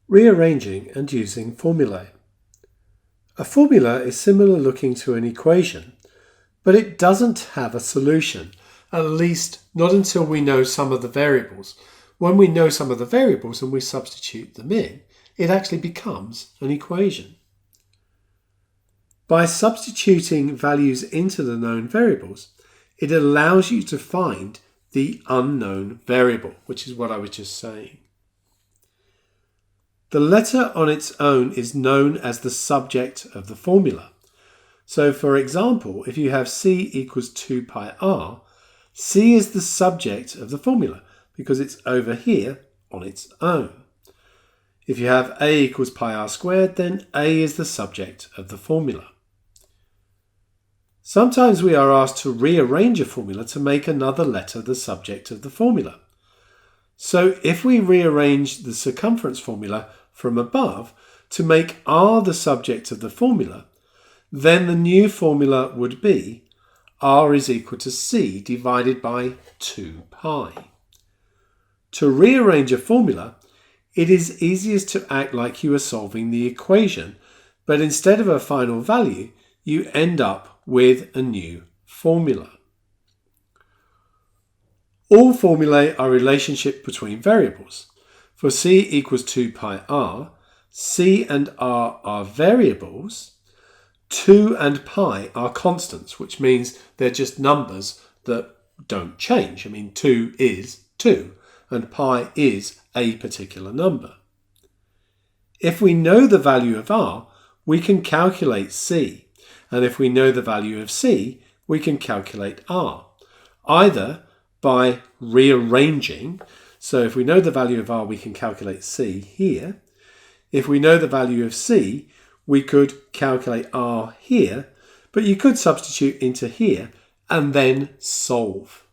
Rearranging and using formulae. A formula is similar looking to an equation, but it doesn't have a solution, at least not until we know some of the variables. When we know some of the variables and we substitute them in, it actually becomes an equation. By substituting values into the known variables, it allows you to find the unknown variable, which is what I was just saying. The letter on its own is known as the subject of the formula. So for example, if you have c equals 2 pi r, c is the subject of the formula because it's over here on its own. If you have a equals pi r squared, then a is the subject of the formula. Sometimes we are asked to rearrange a formula to make another letter the subject of the formula. So if we rearrange the circumference formula from above to make r the subject of the formula, then the new formula would be r is equal to c divided by 2 pi. To rearrange a formula, it is easiest to act like you are solving the equation, but instead of a final value, you end up with a new formula. All formulae are relationships between variables. For c equals 2 pi r, c and r are variables, 2 and pi are constants, which means they're just numbers that don't change. 2 is 2 and pi is a particular number. If we know the value of r, we can calculate c, and if we know the value of c, we can calculate r, either by rearranging. So if we know the value of r, we can calculate c here. If we know the value of c, we could calculate r here, but you could substitute into here and then solve.